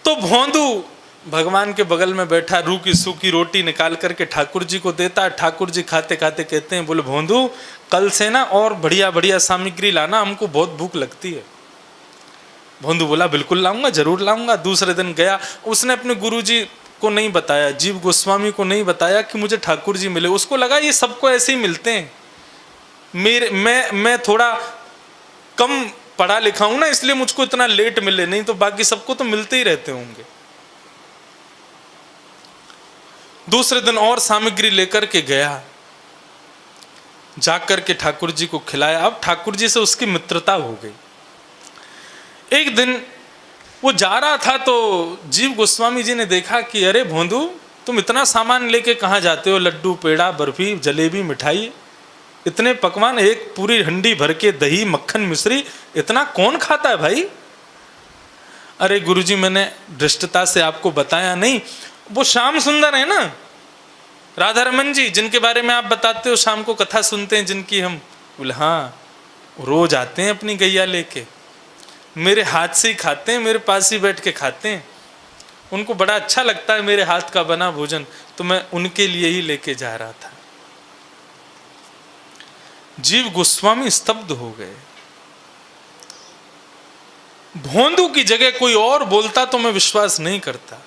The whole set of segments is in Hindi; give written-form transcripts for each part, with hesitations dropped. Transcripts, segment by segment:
तो भोंदू भगवान के बगल में बैठा रूखी सूखी रोटी निकाल करके ठाकुर जी को देता है। ठाकुर जी खाते खाते कहते हैं, बोले भोंदू कल से ना और बढ़िया बढ़िया सामग्री लाना, हमको बहुत भूख लगती है। भोंदू बोला बिल्कुल लाऊंगा, जरूर लाऊंगा। दूसरे दिन गया, उसने अपने गुरुजी को नहीं बताया, जीव गोस्वामी को नहीं बताया कि मुझे ठाकुर जी मिले। उसको लगा ये सबको ऐसे ही मिलते हैं, मैं थोड़ा कम पढ़ा लिखा हूं ना, इसलिए मुझको इतना लेट मिले, नहीं तो बाकी सबको तो मिलते ही रहते होंगे। दूसरे दिन और सामग्री लेकर के गया, जाकर के ठाकुर जी को खिलाया। अब ठाकुर जी से उसकी मित्रता हो गई। एक दिन वो जा रहा था तो जीव गोस्वामी जी ने देखा कि अरे भोंदू तुम इतना सामान लेके कहाँ जाते हो, लड्डू पेड़ा बर्फी जलेबी मिठाई, इतने पकवान, एक पूरी हंडी भर के दही मक्खन मिश्री, इतना कौन खाता है भाई? अरे गुरुजी मैंने धृष्टता से आपको बताया नहीं, वो श्याम सुंदर है ना, राधा रमन जी जिनके बारे में आप बताते हो, शाम को कथा सुनते हैं जिनकी हम। बोले हाँ, रोज आते हैं अपनी गैया लेके, मेरे हाथ से ही खाते हैं, मेरे पास ही बैठ के खाते हैं, उनको बड़ा अच्छा लगता है मेरे हाथ का बना भोजन, तो मैं उनके लिए ही लेके जा रहा था। जीव गोस्वामी स्तब्ध हो गए। भोंदू की जगह कोई और बोलता तो मैं विश्वास नहीं करता,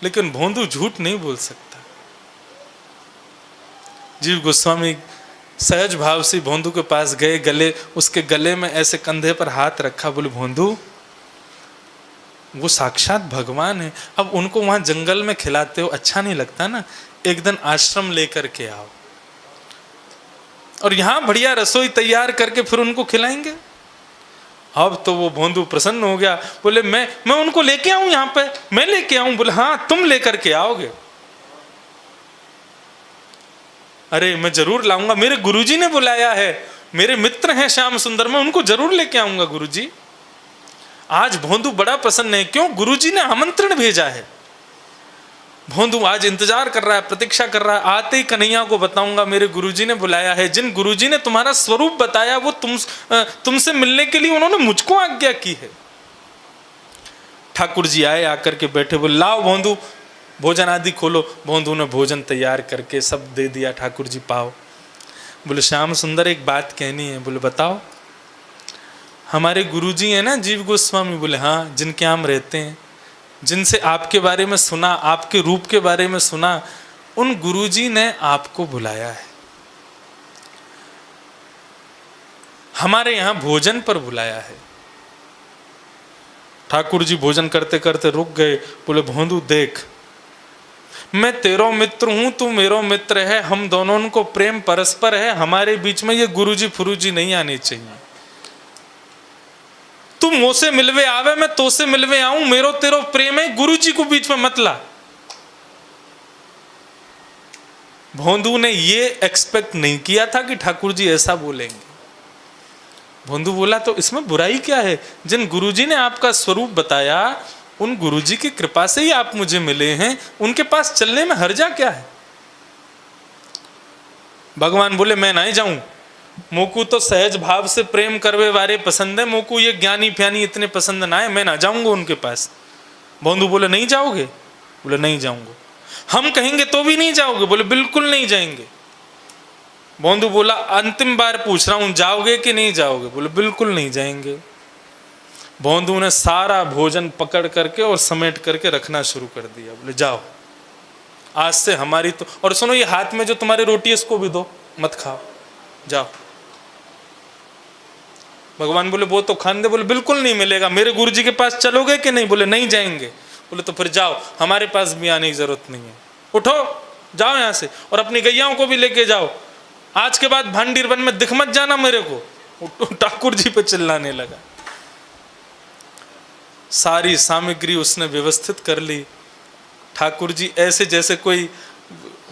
लेकिन भोंदू झूठ नहीं बोल सकता। जीव गोस्वामी सहज भाव से भोंदू के पास गए, गले उसके गले में ऐसे कंधे पर हाथ रखा, बोले भोंदू वो साक्षात भगवान है, अब उनको वहां जंगल में खिलाते हो अच्छा नहीं लगता ना, एक दिन आश्रम लेकर के आओ और यहां बढ़िया रसोई तैयार करके फिर उनको खिलाएंगे। अब तो वो भोंदू प्रसन्न हो गया, बोले मैं उनको लेके आऊं यहां पे, मैं लेके आऊं? बोले हाँ तुम लेकर के आओगे। अरे मैं जरूर लाऊंगा, मेरे गुरुजी ने बुलाया है, मेरे मित्र हैं श्याम सुंदर, मैं उनको जरूर लेके आऊंगा गुरुजी। आज भोंदू बड़ा प्रसन्न है, क्यों? गुरुजी ने आमंत्रण भेजा है। भोंदू आज इंतजार कर रहा है, प्रतीक्षा कर रहा है, आते ही कन्हैया को बताऊंगा मेरे गुरुजी ने बुलाया है, जिन गुरुजी ने तुम्हारा स्वरूप बताया वो तुमसे मिलने के लिए उन्होंने मुझको आज्ञा की है। ठाकुर जी आए, आकर के बैठे, बोले लाओ भोंदू भोजन आदि खोलो। भोंदू ने भोजन तैयार करके सब दे दिया, ठाकुर जी पाओ। बोले श्याम सुंदर एक बात कहनी है। बोले बताओ। हमारे गुरुजी है ना जीव गोस्वामी? बोले हाँ, जिनके हम रहते हैं, जिनसे आपके बारे में सुना, आपके रूप के बारे में सुना, उन गुरुजी ने आपको बुलाया है, हमारे यहां भोजन पर बुलाया है। ठाकुर जी भोजन करते करते रुक गए। बोले भोंदू देख, मैं तेरो मित्र हूं, तू मेरो मित्र है, हम दोनों को प्रेम परस्पर है, हमारे बीच में ये गुरुजी फुरुजी नहीं आने चाहिए। तू मोसे मिलवे आवे, मैं तो से मिलवे आऊं, मेरो तेरो प्रेम है, गुरुजी को बीच में मत ला। भोंदू ने ये एक्सपेक्ट नहीं किया था कि ठाकुर जी ऐसा बोलेंगे। भोंदू बोला तो इसमें बुराई क्या है? जिन गुरुजी ने आपका स्वरूप बताया, उन गुरुजी की कृपा से ही आप मुझे मिले हैं, उनके पास चलने में हर्जा क्या है? भगवान बोले मैं नहीं जाऊं, मोकू तो सहज भाव से प्रेम करवे वारे पसंद है, मोकू ये ज्ञानी फ्यानी इतने पसंद ना है, मैं ना जाऊंगा उनके पास। भोंदू बोले नहीं जाओगे? बोले नहीं जाऊंगा। हम कहेंगे तो भी नहीं जाओगे? बोले बिल्कुल नहीं जाएंगे। भोंदू बोला अंतिम बार पूछ रहा हूं, जाओगे कि नहीं जाओगे? बोले बिल्कुल नहीं जाएंगे। भोंदू ने सारा भोजन पकड़ करके और समेट करके रखना शुरू कर दिया। बोले जाओ, आज से हमारी तो, और सुनो ये हाथ में जो तुम्हारी रोटी है इसको भी दो, मत खाओ, जाओ। भगवान बोले वो तो खाने दे। बोले बिल्कुल नहीं मिलेगा। मेरे गुरुजी के पास चलोगे कि नहीं? बोले नहीं जाएंगे। बोले तो फिर जाओ, हमारे पास भी आने की जरूरत नहीं है, उठो जाओ यहां से, और अपनी गैयाओं को भी लेके जाओ, आज के बाद भांडीर वन में दिख मत जाना मेरे को। ठाकुर जी पे चिल्लाने लगा। सारी सामग्री उसने व्यवस्थित कर ली। ठाकुर जी ऐसे जैसे कोई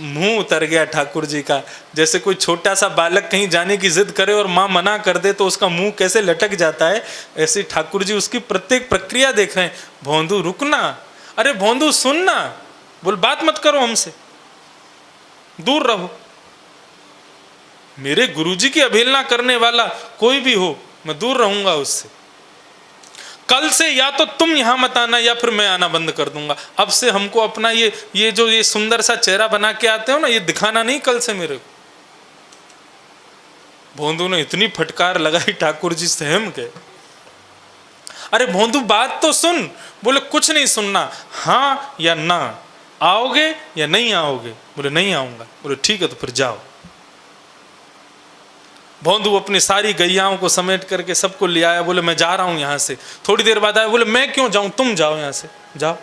मुंह उतर गया ठाकुर जी का, जैसे कोई छोटा सा बालक कहीं जाने की जिद करे और माँ मना कर दे तो उसका मुंह कैसे लटक जाता है, ऐसे ठाकुर जी उसकी प्रत्येक प्रक्रिया देख रहे हैं। भोंदू रुकना, अरे भोंदू सुनना, बोल बात मत करो हमसे, दूर रहो। मेरे गुरुजी की अवहेलना करने वाला कोई भी हो, मैं दूर रहूंगा उससे। कल से या तो तुम यहां मत आना या फिर मैं आना बंद कर दूंगा। अब से हमको अपना ये जो ये सुंदर सा चेहरा बना के आते हो ना, ये दिखाना नहीं कल से मेरे को। भोंदू ने इतनी फटकार लगाई, ठाकुर जी सहम गए। अरे भोंदू बात तो सुन। बोले कुछ नहीं सुनना, हाँ या ना, आओगे या नहीं आओगे? बोले नहीं आऊंगा। बोले ठीक है तो फिर जाओ। भोंदू अपनी सारी गैयाओं को समेट करके सबको ले आया। बोले मैं जा रहा हूं यहां से। थोड़ी देर बाद आया, बोले मैं क्यों जाऊं, तुम जाओ यहां से, जाओ।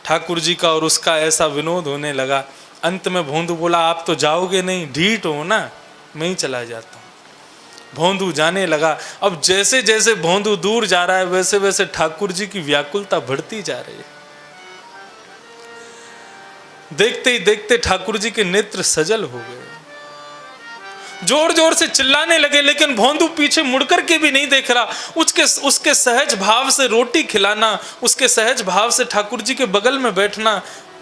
ठाकुर जी का और उसका ऐसा विनोद होने लगा। अंत में भोंदू बोला आप तो जाओगे नहीं, ढीठ हो ना, मैं ही चला जाता हूं। भोंदू जाने लगा। अब जैसे जैसे भोंदू दूर जा रहा है वैसे वैसे ठाकुर जी की व्याकुलता बढ़ती जा रही है। देखते ही देखते ठाकुर जी के नेत्र सजल हो गए, जोर जोर से चिल्लाने लगे। लेकिन भोंदू पीछे मुड़कर के भी नहीं देख रहा। उसके सहज भाव से रोटी खिलाना, उसके सहज भाव से ठाकुर जी के बगल में बैठना,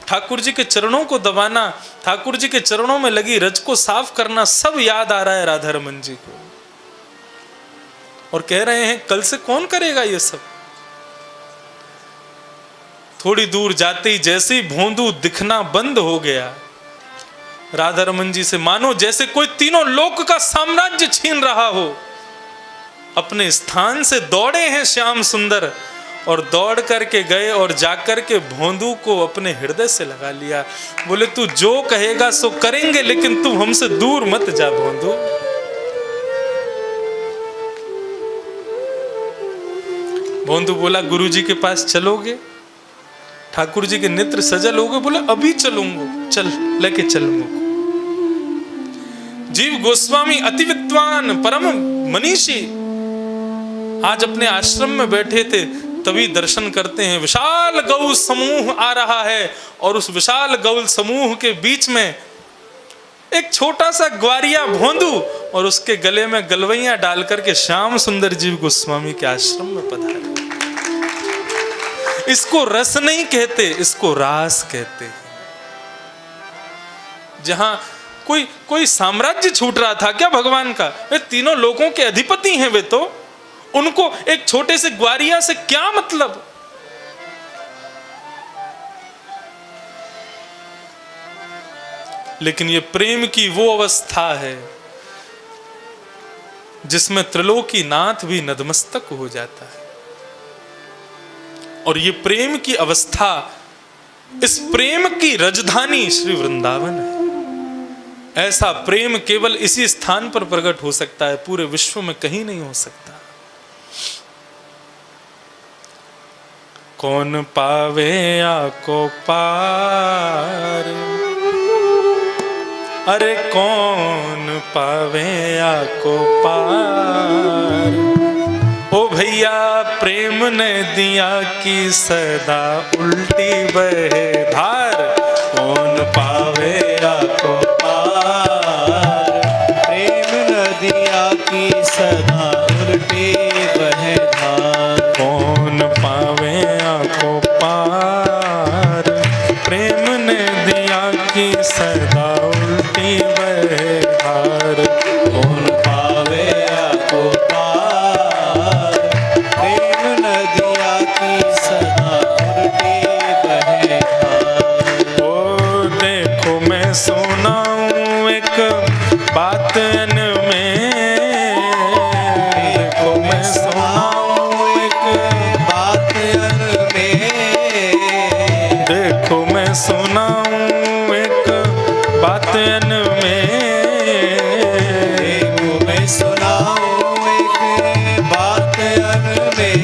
ठाकुर जी के चरणों को दबाना, ठाकुर जी के चरणों में लगी रज को साफ करना, सब याद आ रहा है राधा रमन जी को। और कह रहे हैं कल से कौन करेगा ये सब। थोड़ी दूर जाते ही जैसे ही भोंदू दिखना बंद हो गया, राधा रमन जी से मानो जैसे कोई तीनों लोक का साम्राज्य छीन रहा हो। अपने स्थान से दौड़े हैं श्याम सुंदर, और दौड़ करके गए और जाकर के भोंदू को अपने हृदय से लगा लिया। बोले तू जो कहेगा सो करेंगे, लेकिन तू हमसे दूर मत जा भोंदू। भोंदू बोला गुरु जी के पास चलोगे? ठाकुर जी के नेत्र सजल हो गए। बोले अभी चलूंगा, चल लेके चल मुझको। जीव गोस्वामी अति विद्वान परम मनीषी आज अपने आश्रम में बैठे थे, तभी दर्शन करते हैं विशाल गौ समूह आ रहा है, और उस विशाल गौ समूह के बीच में एक छोटा सा ग्वारिया भोंदू और उसके गले में गलवैया डाल करके श्याम सुंदर जीव गोस्वामी के आश्रम में पधारे। इसको रस नहीं कहते, इसको रास कहते हैं। जहां कोई साम्राज्य छूट रहा था क्या भगवान का? वे तीनों लोगों के अधिपति हैं, वे तो उनको एक छोटे से ग्वारिया से क्या मतलब। लेकिन ये प्रेम की वो अवस्था है जिसमें त्रिलोकी नाथ भी नतमस्तक हो जाता है। और ये प्रेम की अवस्था, इस प्रेम की राजधानी श्री वृंदावन है। ऐसा प्रेम केवल इसी स्थान पर प्रकट हो सकता है, पूरे विश्व में कहीं नहीं हो सकता। कौन पावे आको पार, अरे कौन पावे आको पार। ओ भैया प्रेम ने दिया कि सदा उल्टी बहे धार। कौन पावे आको पार, प्रेम ने दिया कि सदा उल्टी बहे धार। कौन पावे आको पार, प्रेम ने दिया कि सदा उल्टी बहे धार। कौन पावे आको पार, प्रेम ने दिया कि सदा उल्टी बहे धार। ओ देखो मैं सुनाऊं एक बात में, देखो मैं सुनाऊं एक बात में, देखो मैं सुनाऊं एक बात में। देखो मैं सुनाऊं एक बात में।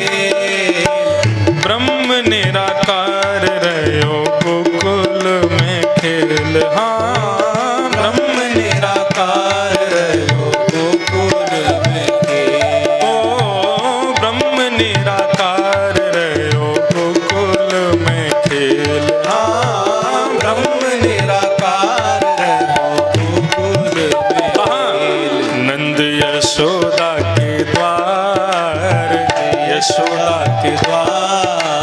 ब्रह्म निराकार रहो गोकुल में खेल, हाँ ब्रह्म निराकार रहो गोकुल में खेल। ओ ब्रह्म निराकार रहो गोकुल में खेल, हाँ ब्रह्म निराकार रहो गोकुल में खेल। नंद यशोदा के द्वार, यशोदा के द्वार,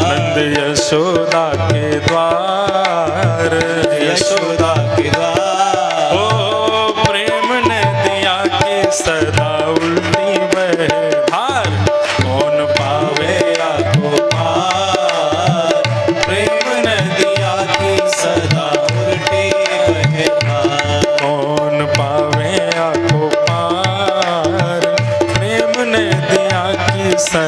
नंद यशोदा के द्वार, यशोदा के द्वार। ओ प्रेम ने दिया कि सदा उल्टी बहे धार।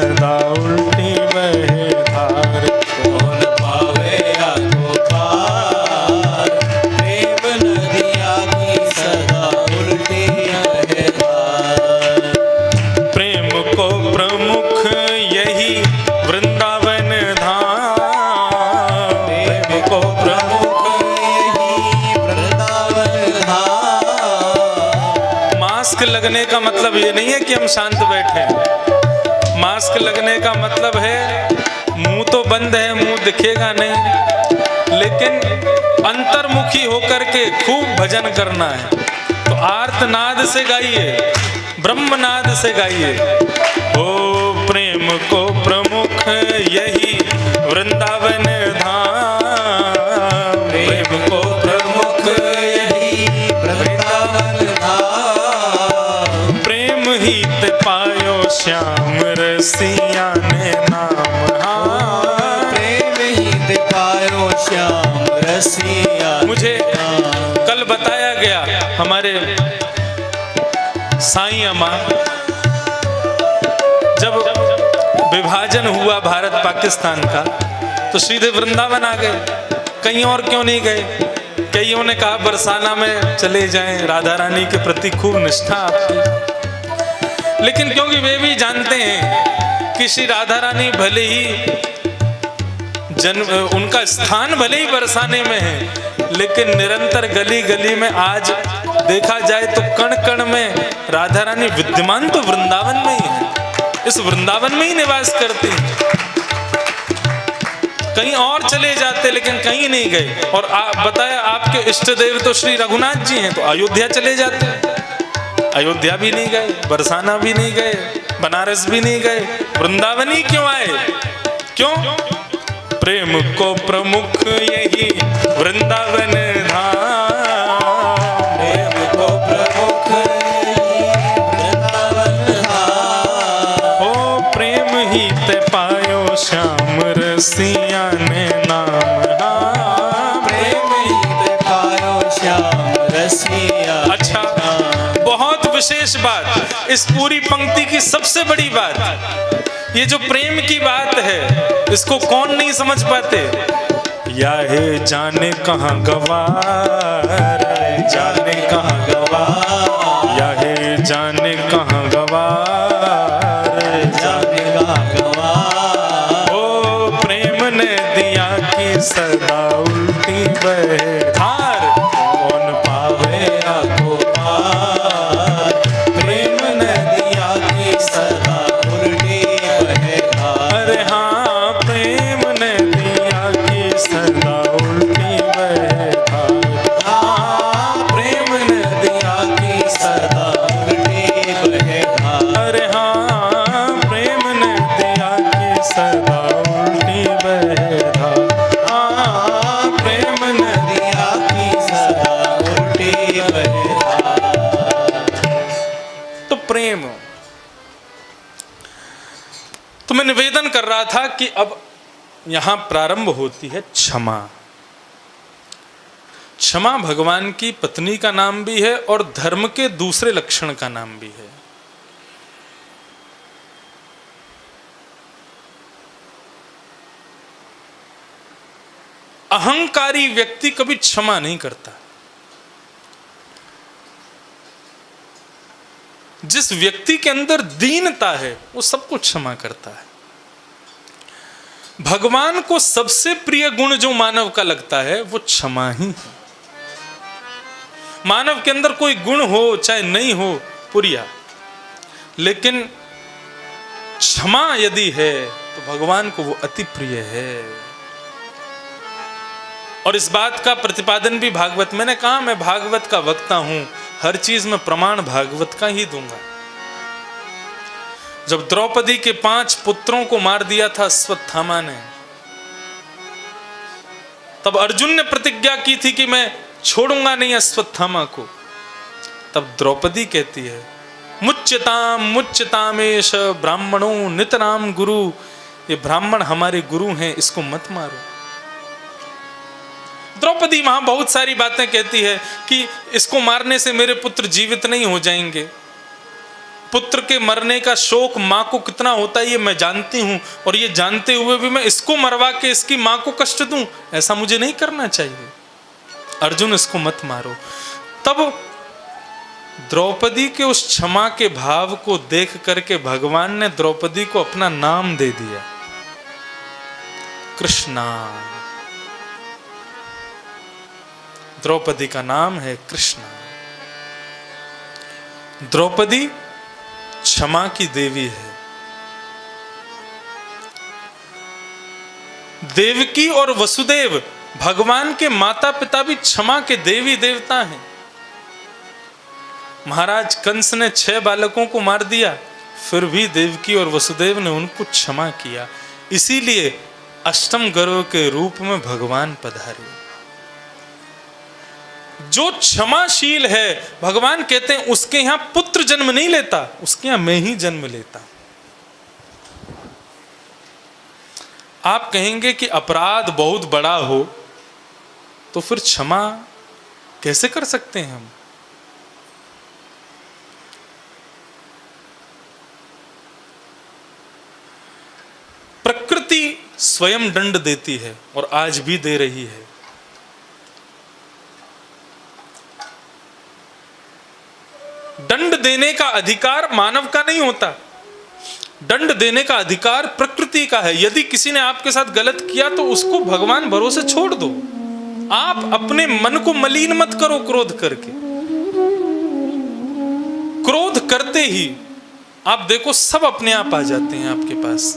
सदा उल्टी बहे धार। कौन पावे आपको पार, प्रेम नदिया की सदा उल्टी बहे धार। प्रेम को प्रमुख यही वृंदावन धाम। प्रेम को प्रमुख यही वृंदावन धाम। मास्क लगने का मतलब ये नहीं है कि हम शांत बैठे। मास्क लगने का मतलब है मुंह तो बंद है, मुंह दिखेगा नहीं, लेकिन अंतर्मुखी होकर के खूब भजन करना है। तो आर्तनाद से गाइए, ब्रह्मनाद से गाइए। ओ प्रेम को प्रमुख यही वृंदावन धाम। प्रेम को प्रमुख यही वृंदावन धाम। प्रेम ही ते पायो श्याम रसिया ने नाम। हाँ, प्रेम ही ते पायो श्याम रसिया। मुझे कल बताया गया हमारे साईं अम्मा, जब विभाजन हुआ भारत पाकिस्तान का तो सीधे वृंदावन आ गए, कहीं और क्यों नहीं गए। कईयों ने कहा बरसाना में चले जाएं, राधा रानी के प्रति खूब निष्ठा आपकी। लेकिन क्योंकि वे भी जानते हैं कि श्री राधा रानी भले ही उनका स्थान भले ही बरसाने में है, लेकिन निरंतर गली गली में आज देखा जाए तो कण कण में राधा रानी विद्यमान तो वृंदावन में ही है। इस वृंदावन में ही निवास करती हैं। कहीं और चले जाते लेकिन कहीं नहीं गए। और बताया आपके इष्ट देव तो श्री रघुनाथ जी हैं, तो अयोध्या चले जाते हैं। अयोध्या भी नहीं गए, बरसाना भी नहीं गए, बनारस भी नहीं गए, वृंदावन ही क्यों आए? क्यों? प्रेम को प्रमुख यही वृंदावन धाम। प्रेम को प्रमुख यही वृंदावन धाम। ओ प्रेम ही ते पायो श्याम रसिया ने नाम। हाँ, प्रेम ही ते पायो श्याम रसिया। अच्छा, बहुत विशेष बात, इस पूरी पंक्ति की सबसे बड़ी बात, ये जो प्रेम की बात है, इसको कौन नहीं समझ पाते। या है जाने कहाँ गवार, जाने कहाँ गवार, या है जाने कहाँ गवार, जाने कहाँ गवार। ओ प्रेम ने दिया कि सदा उल्टी बहे धार। कौन पावे आपको पार, प्रेम नदिया की सदा उल्टी बहे धार। अरे हाँ, प्रेम ने दिया कि सदा उल्टी बहे धार। हाँ, प्रेम नदिया की सदा उल्टी बहे धार। अरे हाँ, प्रेम ने दिया कि सदा उल्टी बहे धार। हाँ, प्रेम नदिया की सदा उल्टी बहे धार। तो प्रेम, तो मैं निवेदन कर रहा था कि अब यहां प्रारंभ होती है क्षमा। क्षमा भगवान की पत्नी का नाम भी है और धर्म के दूसरे लक्षण का नाम भी है। अहंकारी व्यक्ति कभी क्षमा नहीं करता। जिस व्यक्ति के अंदर दीनता है वो सब कुछ क्षमा करता है। भगवान को सबसे प्रिय गुण जो मानव का लगता है वो क्षमा ही है। मानव के अंदर कोई गुण हो चाहे नहीं हो पुरिया, लेकिन क्षमा यदि है तो भगवान को वो अति प्रिय है। और इस बात का प्रतिपादन भी भागवत, मैंने कहा मैं भागवत का वक्ता हूं, हर चीज में प्रमाण भागवत का ही दूंगा। जब द्रौपदी के 5 पुत्रों को मार दिया था अश्वत्थामा ने, तब अर्जुन ने प्रतिज्ञा की थी कि मैं छोड़ूंगा नहीं अश्वत्थामा को। तब द्रौपदी कहती है मुच्यताम मुच्यतामेश ब्राह्मणों नितराम गुरु, ये ब्राह्मण हमारे गुरु हैं, इसको मत मारो। द्रौपदी वहां बहुत सारी बातें कहती है कि इसको मारने से मेरे पुत्र जीवित नहीं हो जाएंगे। पुत्र के मरने का शोक माँ को कितना होता है ये मैं जानती हूँ, और ये जानते हुए भी मैं इसको मरवा के इसकी माँ को कष्ट दूं, ऐसा मुझे नहीं करना चाहिए। अर्जुन इसको मत मारो। तब द्रौपदी के उस क्षमा के भाव को देख करके भगवान ने द्रौपदी को अपना नाम दे दिया, कृष्णा। द्रौपदी का नाम है कृष्णा। द्रौपदी क्षमा की देवी है। देवकी और वसुदेव भगवान के माता पिता भी क्षमा के देवी देवता हैं। महाराज कंस ने 6 बालकों को मार दिया, फिर भी देवकी और वसुदेव ने उनको क्षमा किया। इसीलिए अष्टम गर्व के रूप में भगवान पधारे। जो क्षमाशील है, भगवान कहते हैं उसके यहां पुत्र जन्म नहीं लेता, उसके यहां मैं ही जन्म लेता। आप कहेंगे कि अपराध बहुत बड़ा हो तो फिर क्षमा कैसे कर सकते हैं हम? प्रकृति स्वयं दंड देती है और आज भी दे रही है। दंड देने का अधिकार मानव का नहीं होता, दंड देने का अधिकार प्रकृति का है। यदि किसी ने आपके साथ गलत किया तो उसको भगवान भरोसे छोड़ दो। आप अपने मन को मलिन मत करो क्रोध करके। क्रोध करते ही आप देखो सब अपने आप आ जाते हैं आपके पास।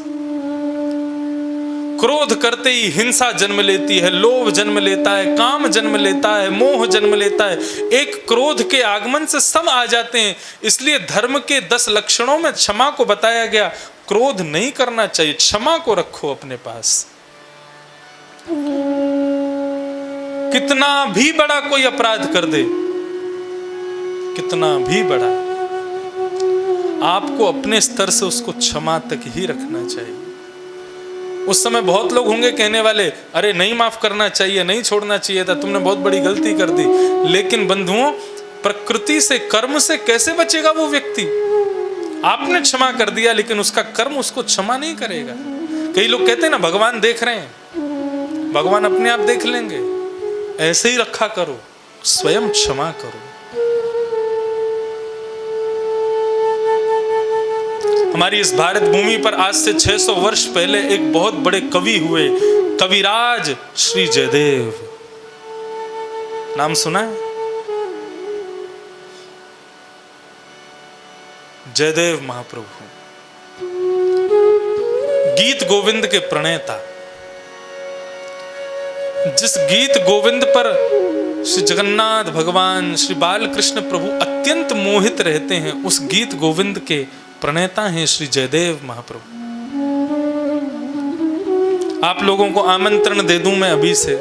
क्रोध करते ही हिंसा जन्म लेती है, लोभ जन्म लेता है, काम जन्म लेता है, मोह जन्म लेता है। एक क्रोध के आगमन से सब आ जाते हैं। इसलिए धर्म के 10 लक्षणों में क्षमा को बताया गया। क्रोध नहीं करना चाहिए, क्षमा को रखो अपने पास। कितना भी बड़ा कोई अपराध कर दे, कितना भी बड़ा, आपको अपने स्तर से उसको क्षमा तक ही रखना चाहिए। उस समय बहुत लोग होंगे कहने वाले, अरे नहीं माफ करना चाहिए, नहीं छोड़ना चाहिए था, तुमने बहुत बड़ी गलती कर दी। लेकिन बंधुओं, प्रकृति से, कर्म से कैसे बचेगा वो व्यक्ति? आपने क्षमा कर दिया लेकिन उसका कर्म उसको क्षमा नहीं करेगा। कई लोग कहते हैं ना भगवान देख रहे हैं, भगवान अपने आप देख लेंगे। ऐसे ही रखा करो, स्वयं क्षमा करो। हमारी इस भारत भूमि पर आज से 600 वर्ष पहले एक बहुत बड़े कवि हुए, कविराज श्री जयदेव। नाम सुना है? जयदेव महाप्रभु, गीत गोविंद के प्रणेता। जिस गीत गोविंद पर श्री जगन्नाथ भगवान, श्री बालकृष्ण प्रभु अत्यंत मोहित रहते हैं, उस गीत गोविंद के प्रणेता हैं श्री जयदेव महाप्रभु। आप लोगों को आमंत्रण दे दूं मैं अभी से।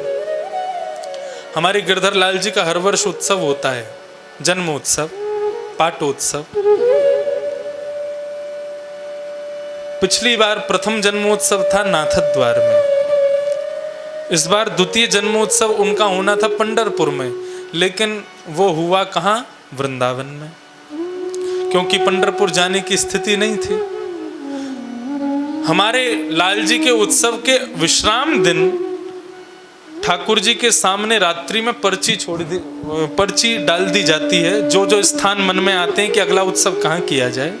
हमारे गिरधर लाल जी का हर वर्ष उत्सव होता है, जन्म उत्सव, पाटोत्सव। पिछली बार प्रथम जन्मोत्सव था नाथद्वार में। इस बार द्वितीय जन्मोत्सव उनका होना था पंढरपुर में, लेकिन वो हुआ कहाँ? वृंदावन में, क्योंकि पंढरपुर जाने की स्थिति नहीं थी। हमारे लाल जी के उत्सव के विश्राम दिन ठाकुर जी के सामने रात्रि में पर्ची डाल दी जाती है, जो जो स्थान मन में आते हैं कि अगला उत्सव कहाँ किया जाए।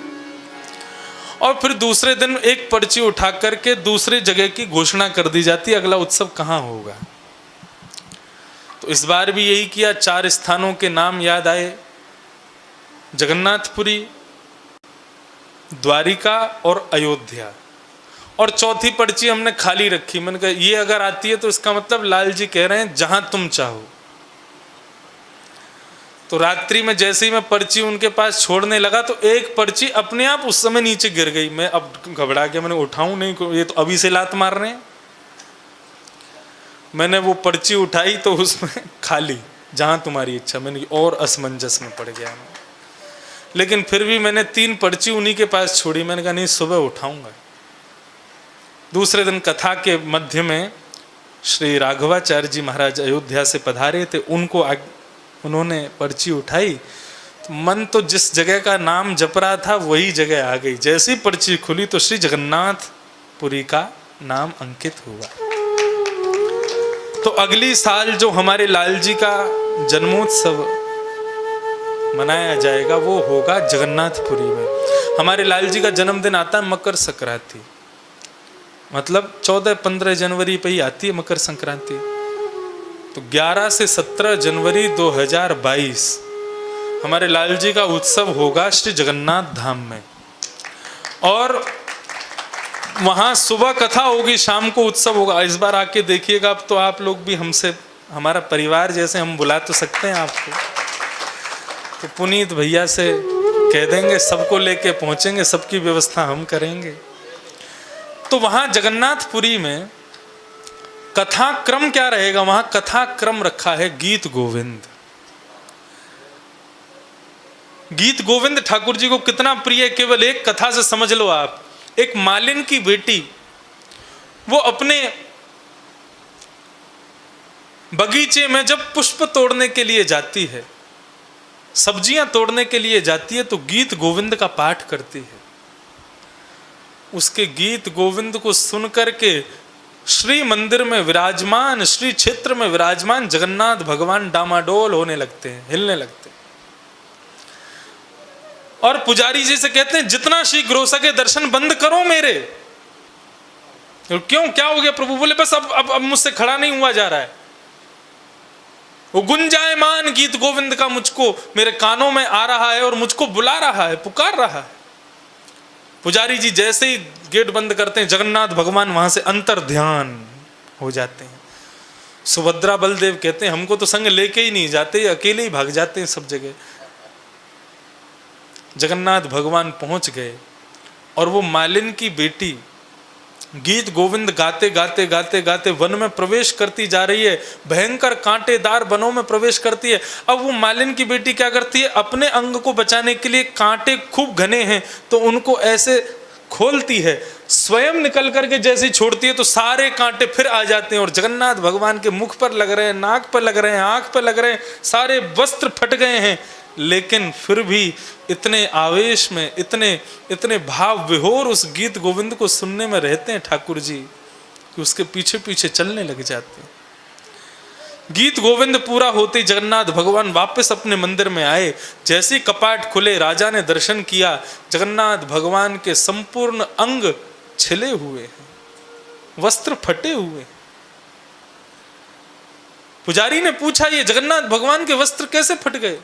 और फिर दूसरे दिन एक पर्ची उठा करके दूसरी जगह की घोषणा कर दी जाती है, अगला उत्सव कहाँ होगा। तो इस बार भी यही किया। 4 स्थानों के नाम याद आए, जगन्नाथपुरी, द्वारिका और अयोध्या। और चौथी पर्ची हमने खाली रखी। मैंने कहा ये अगर आती है तो इसका मतलब लाल जी कह रहे हैं जहां तुम चाहो। तो रात्रि में जैसे ही मैं पर्ची उनके पास छोड़ने लगा तो एक पर्ची अपने आप उस समय नीचे गिर गई। मैं अब घबरा गया, मैंने उठाऊं नहीं, ये तो अभी से लात मार रहे हैं। मैंने वो पर्ची उठाई तो उसमें खाली, जहां तुम्हारी इच्छा। मैंने और असमंजस में पड़ गया। लेकिन फिर भी मैंने 3 पर्ची उन्हीं के पास छोड़ी। मैंने कहा नहीं, सुबह उठाऊंगा। दूसरे दिन कथा के मध्य में श्री राघवाचार्य जी महाराज अयोध्या से पधारे थे। उन्होंने पर्ची उठाई मन तो जिस जगह का नाम जप रहा था वही जगह आ गई। जैसी पर्ची खुली तो श्री जगन्नाथपुरी का नाम अंकित हुआ। तो अगली साल जो हमारे लाल जी का जन्मोत्सव मनाया जाएगा वो होगा जगन्नाथपुरी में। हमारे लाल जी का जन्मदिन आता है मकर संक्रांति, मतलब 14-15 जनवरी पे ही आती है मकर संक्रांति। तो 11 से 17 जनवरी 2022 हमारे लाल जी का उत्सव होगा श्री जगन्नाथ धाम में, और वहाँ सुबह कथा होगी, शाम को उत्सव होगा। इस बार आके देखिएगा। अब तो आप लोग भी हमसे, हमारा परिवार जैसे, हम बुला तो सकते हैं आपको, तो पुनीत भैया से कह देंगे सबको लेके पहुँचेंगे, सबकी व्यवस्था हम करेंगे। तो वहाँ जगन्नाथपुरी में कथा क्रम क्या रहेगा? वहाँ कथा क्रम रखा है गीत गोविंद। गीत गोविंद ठाकुर जी को कितना प्रिय है, केवल एक कथा से समझ लो आप। एक मालिन की बेटी, वो अपने बगीचे में जब पुष्प तोड़ने के लिए जाती है, सब्जियां तोड़ने के लिए जाती है, तो गीत गोविंद का पाठ करती है। उसके गीत गोविंद को सुन करके श्री मंदिर में विराजमान, श्री क्षेत्र में विराजमान जगन्नाथ भगवान डामाडोल होने लगते हैं, हिलने लगते हैं। और पुजारी जी से कहते हैं जितना शीघ्र हो सके दर्शन बंद करो मेरे। क्यों, क्या हो गया प्रभु? बोले बस अब मुझसे खड़ा नहीं हुआ जा रहा है। वो गुंजायमान गीत गोविंद का मुझको मेरे कानों में आ रहा है और मुझको बुला रहा है, पुकार रहा है। पुजारी जी जैसे ही गेट बंद करते हैं, जगन्नाथ भगवान वहां से अंतर ध्यान हो जाते हैं। सुभद्रा बलदेव कहते हैं हमको तो संग लेके ही नहीं जाते, अकेले ही भाग जाते हैं सब जगह। जगन्नाथ भगवान पहुंच गए और वो मालिन की बेटी गीत गोविंद गाते गाते गाते गाते वन में प्रवेश करती जा रही है। भयंकर कांटेदार वनों में प्रवेश करती है। अब वो मालिन की बेटी क्या करती है, अपने अंग को बचाने के लिए, कांटे खूब घने हैं तो उनको ऐसे खोलती है, स्वयं निकल करके जैसे छोड़ती है तो सारे कांटे फिर आ जाते हैं और जगन्नाथ भगवान के मुख पर लग रहे हैं, नाक पर लग रहे हैं, आंख पर लग रहे हैं, सारे वस्त्र फट गए हैं। लेकिन फिर भी इतने आवेश में, इतने भाव विहोर उस गीत गोविंद को सुनने में रहते हैं ठाकुर जी कि उसके पीछे पीछे चलने लग जाते हैं। गीत गोविंद पूरा होते जगन्नाथ भगवान वापस अपने मंदिर में आए। जैसे ही कपाट खुले, राजा ने दर्शन किया, जगन्नाथ भगवान के संपूर्ण अंग छिले हुए हैं, वस्त्र फटे हुए हैं। पुजारी ने पूछा ये जगन्नाथ भगवान के वस्त्र कैसे फट गए?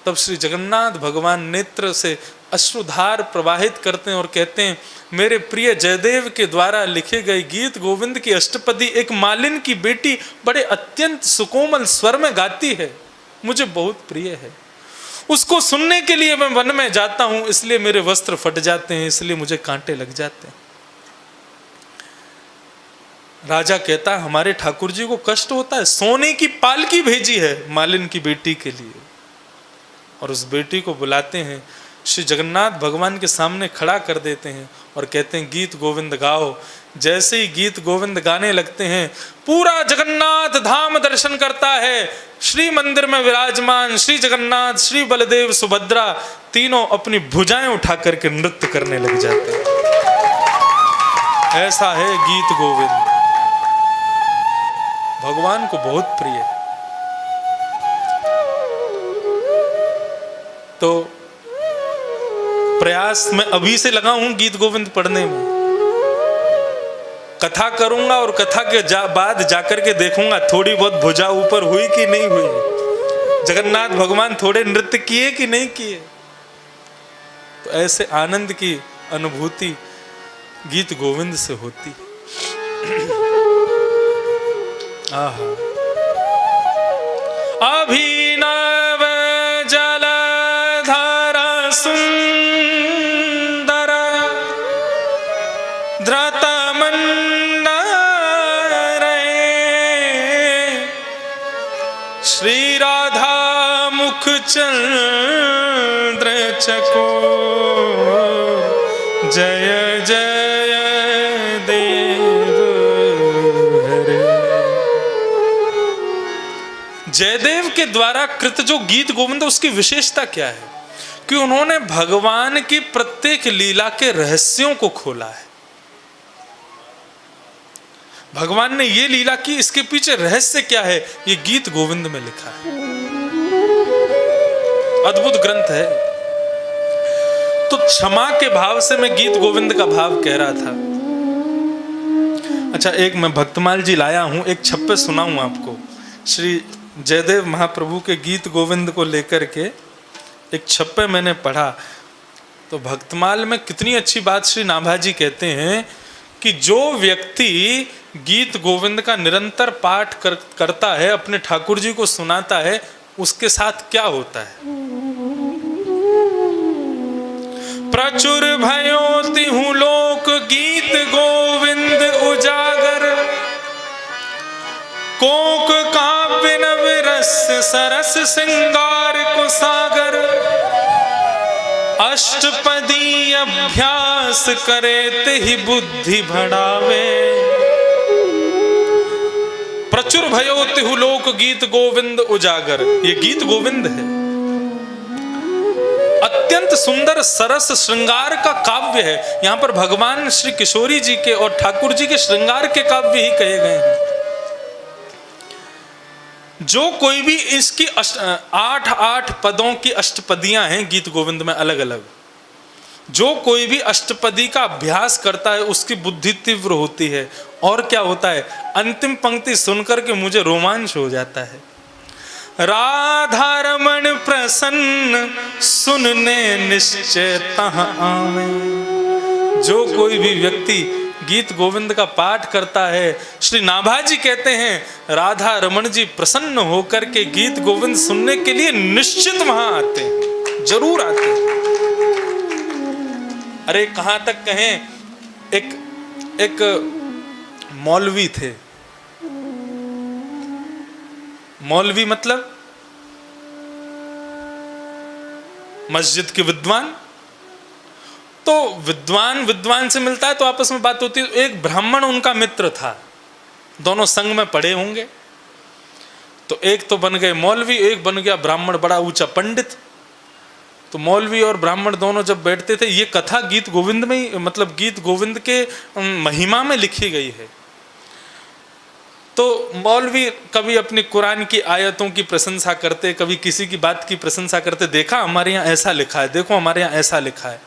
तब श्री जगन्नाथ भगवान नेत्र से अश्रुधार प्रवाहित करते हैं और कहते हैं मेरे प्रिय जयदेव के द्वारा लिखे गए गीत गोविंद की अष्टपदी एक मालिन की बेटी बड़े अत्यंत सुकोमल स्वर में गाती है, मुझे बहुत प्रिय है। उसको सुनने के लिए मैं वन में जाता हूं, इसलिए मेरे वस्त्र फट जाते हैं, इसलिए मुझे कांटे लग जाते हैं। राजा कहता है हमारे ठाकुर जी को कष्ट होता है, सोने की पालकी भेजी है मालिन की बेटी के लिए। और उस बेटी को बुलाते हैं, श्री जगन्नाथ भगवान के सामने खड़ा कर देते हैं और कहते हैं गीत गोविंद गाओ। जैसे ही गीत गोविंद गाने लगते हैं, पूरा जगन्नाथ धाम दर्शन करता है। श्री मंदिर में विराजमान श्री जगन्नाथ, श्री बलदेव, सुभद्रा तीनों अपनी भुजाएं उठा करके नृत्य करने लग जाते हैं। ऐसा है गीत गोविंद, भगवान को बहुत प्रिय है। तो प्रयास मैं अभी से लगा हूं गीत गोविंद पढ़ने में, कथा करूंगा और कथा के बाद जाकर के देखूंगा थोड़ी बहुत भुजा ऊपर हुई कि नहीं हुई, जगन्नाथ भगवान थोड़े नृत्य किए कि नहीं किए। तो ऐसे आनंद की अनुभूति गीत गोविंद से होती है। आहा अभिनव जलधर सुंदर धृत मंदर श्री राधा मुख चंद्र चको जय जय देव हरे। जयदेव के द्वारा कृत जो गीत गोविंद उसकी विशेषता क्या है कि उन्होंने भगवान की प्रत्येक लीला के रहस्यों को खोला है। भगवान ने ये लीला की, इसके पीछे रहस्य क्या है, ये गीत गोविंद में लिखा है। अद्भुत ग्रंथ है। तो क्षमा के भाव से मैं गीत गोविंद का भाव कह रहा था। अच्छा, एक मैं भक्तमाल जी लाया हूं, एक छप्पे सुनाऊं आपको। श्री जयदेव महाप्रभु के गीत गोविंद को लेकर के एक छप्पे मैंने पढ़ा, तो भक्तमाल में कितनी अच्छी बात श्री नाभा जी कहते हैं कि जो व्यक्ति गीत गोविंद का निरंतर पाठ करता है, अपने ठाकुर जी को सुनाता है, उसके साथ क्या होता है। प्रचुर भयो तिहु लोक गीत गोविंद उजागर, कोक काव्य नव रस सरस श्रृंगार को सागर, अष्टपदी अभ्यास करे तिहि बुद्धि बढ़ावे। प्रचुर भयो तिहु लोक गीत गोविंद उजागर, ये गीत गोविंद है। अत्यंत सुंदर सरस श्रृंगार का काव्य है। यहां पर भगवान श्री किशोरी जी के और ठाकुर जी के श्रृंगार के काव्य ही कहे गए हैं। जो कोई भी इसकी 8 पदों की अष्टपदियां हैं गीत गोविंद में अलग अलग, जो कोई भी अष्टपदी का अभ्यास करता है उसकी बुद्धि तीव्र होती है। और क्या होता है, अंतिम पंक्ति सुनकर के मुझे रोमांच हो जाता है। राधा रमण प्रसन्न सुनने निश्चय तहाँ आवे। जो कोई भी व्यक्ति गीत गोविंद का पाठ करता है, श्री नाभा जी कहते हैं राधा रमण जी प्रसन्न होकर के गीत गोविंद सुनने के लिए निश्चित वहां आते हैं, जरूर आते हैं। अरे कहां तक कहें, एक मौलवी थे। मौलवी मतलब मस्जिद के विद्वान। तो विद्वान से मिलता है तो आपस में बात होती है। एक ब्राह्मण उनका मित्र था, दोनों संग में पढ़े होंगे। तो एक तो बन गए मौलवी, एक बन गया ब्राह्मण, बड़ा ऊंचा पंडित। तो मौलवी और ब्राह्मण दोनों जब बैठते थे, ये कथा गीत गोविंद में ही, मतलब गीत गोविंद के महिमा में लिखी गई है। तो मौलवी कभी अपनी कुरान की आयतों की प्रशंसा करते, कभी किसी की बात की प्रशंसा करते। देखा हमारे यहाँ ऐसा लिखा है, देखो हमारे यहाँ ऐसा लिखा है।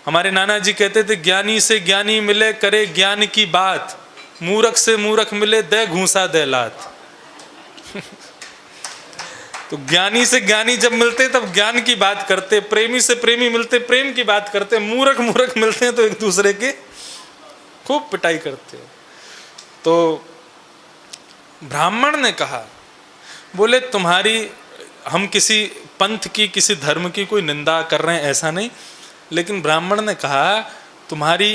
हमारे नाना जी कहते थे ज्ञानी से ज्ञानी मिले करे ज्ञान की बात, मूर्ख से मूर्ख मिले दे घूसा दे लात। तो ज्ञानी से ज्ञानी जब मिलते तब ज्ञान की बात करते, प्रेमी से प्रेमी मिलते प्रेम की बात करते, मूर्ख मिलते हैं तो एक दूसरे के खूब पिटाई करते हैं। तो ब्राह्मण ने कहा, बोले तुम्हारी, हम किसी पंथ की किसी धर्म की कोई निंदा कर रहे हैं ऐसा नहीं, लेकिन ब्राह्मण ने कहा तुम्हारी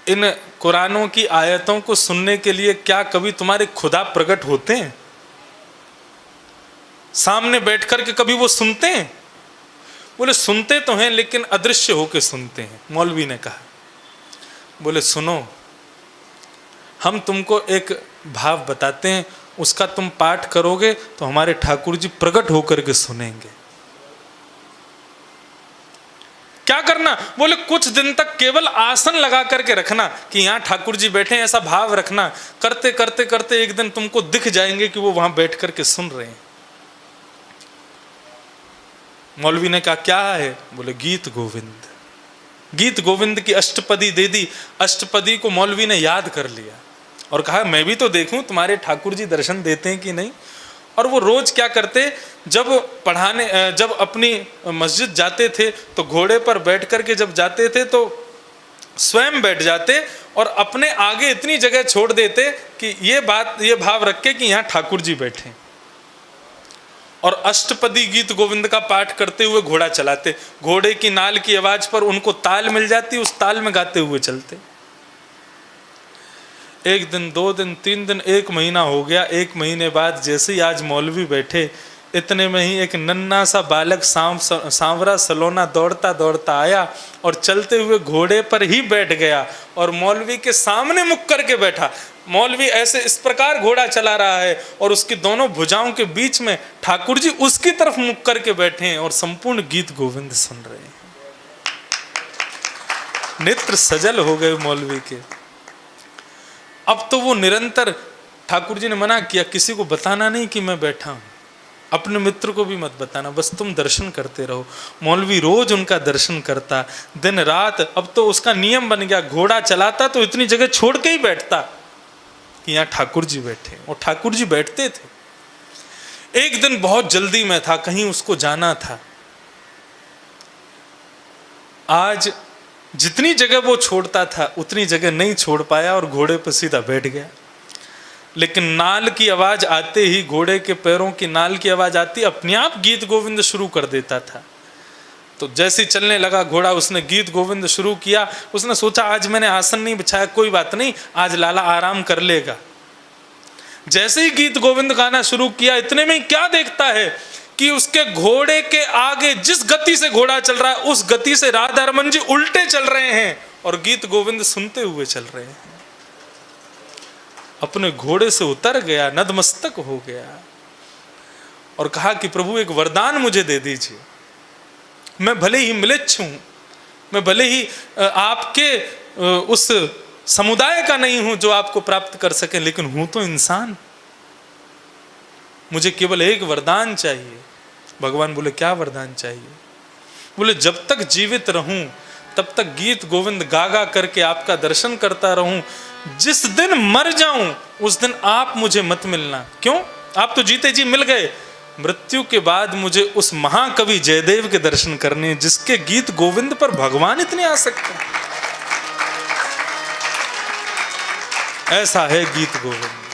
इन कुरानों की आयतों को सुनने के लिए क्या कभी तुम्हारे खुदा प्रकट होते हैं? सामने बैठ कर के कभी वो सुनते हैं? बोले सुनते तो हैं लेकिन अदृश्य होके सुनते हैं। मौलवी ने कहा, बोले सुनो, हम तुमको एक भाव बताते हैं, उसका तुम पाठ करोगे तो हमारे ठाकुर जी प्रकट होकर के सुनेंगे। क्या करना? बोले कुछ दिन तक केवल आसन लगा करके रखना कि यहाँ ठाकुर जी बैठे हैं, ऐसा भाव रखना। करते करते करते एक दिन तुमको दिख जाएंगे कि वो वहां बैठ करके सुन रहे हैं। मौलवी ने कहा क्या है? बोले गीत गोविंद। गीत गोविंद की अष्टपदी दे दी। अष्टपदी को मौलवी ने याद कर लिया और कहा मैं भी तो देखूं तुम्हारे ठाकुर जी दर्शन देते हैं कि नहीं। और वो रोज क्या करते, जब पढ़ाने, जब अपनी मस्जिद जाते थे तो घोड़े पर बैठ करके जब जाते थे तो स्वयं बैठ जाते और अपने आगे इतनी जगह छोड़ देते कि ये भाव रख के कि यहाँ ठाकुर जी बैठे, और अष्टपदी गीत गोविंद का पाठ करते हुए घोड़ा चलाते। घोड़े की नाल की आवाज पर उनको ताल मिल जाती, उस ताल में गाते हुए चलते। एक दिन, 2 दिन, 3 दिन, 1 महीना हो गया। 1 महीने बाद जैसे ही आज मौलवी बैठे, इतने में ही एक नन्हा सा बालक सांवरा सलोना दौड़ता दौड़ता आया और चलते हुए घोड़े पर ही बैठ गया और मौलवी के सामने मुख करके बैठा। मौलवी ऐसे इस प्रकार घोड़ा चला रहा है और उसकी दोनों भुजाओं के बीच में ठाकुर जी उसकी तरफ मुख करके बैठे हैं और संपूर्ण गीत गोविंद सुन रहे हैं। नेत्र सजल हो गए मौलवी के। अब तो वो निरंतर, ठाकुर जी ने मना किया किसी को बताना नहीं कि मैं बैठा हूं, अपने मित्र को भी मत बताना, बस तुम दर्शन करते रहो। मौलवी रोज उनका दर्शन करता दिन रात। अब तो उसका नियम बन गया, घोड़ा चलाता तो इतनी जगह छोड़ के ही बैठता कि यहाँ ठाकुर जी बैठे, और ठाकुर जी बैठते थे। एक दिन बहुत जल्दी में था, कहीं उसको जाना था। आज जितनी जगह वो छोड़ता था उतनी जगह नहीं छोड़ पाया और घोड़े पर सीधा बैठ गया। लेकिन नाल की आवाज आते ही, घोड़े के पैरों की नाल की आवाज आती, अपने आप गीत गोविंद शुरू कर देता था। तो जैसे ही चलने लगा घोड़ा, उसने गीत गोविंद शुरू किया। उसने सोचा आज मैंने आसन नहीं बिछाया, कोई बात नहीं, आज लाला आराम कर लेगा। जैसे ही गीत गोविंद गाना शुरू किया, इतने में क्या देखता है कि उसके घोड़े के आगे जिस गति से घोड़ा चल रहा है उस गति से राधा रमन जी उल्टे चल रहे हैं और गीत गोविंद सुनते हुए चल रहे हैं। अपने घोड़े से उतर गया, नतमस्तक हो गया और कहा कि प्रभु एक वरदान मुझे दे दीजिए। मैं भले ही म्लेच्छ हूं, मैं भले ही आपके उस समुदाय का नहीं हूं जो आपको प्राप्त कर सके, लेकिन हूं तो इंसान। मुझे केवल एक वरदान चाहिए। भगवान बोले क्या वरदान चाहिए? बोले जब तक जीवित रहूं तब तक गीत गोविंद गा गा करके आपका दर्शन करता रहूं। जिस दिन मर जाऊं उस दिन आप मुझे मत मिलना। क्यों? आप तो जीते जी मिल गए। मृत्यु के बाद मुझे उस महाकवि जयदेव के दर्शन करने, जिसके गीत गोविंद पर भगवान इतने आ सकते हैं। ऐसा है गीत गोविंद।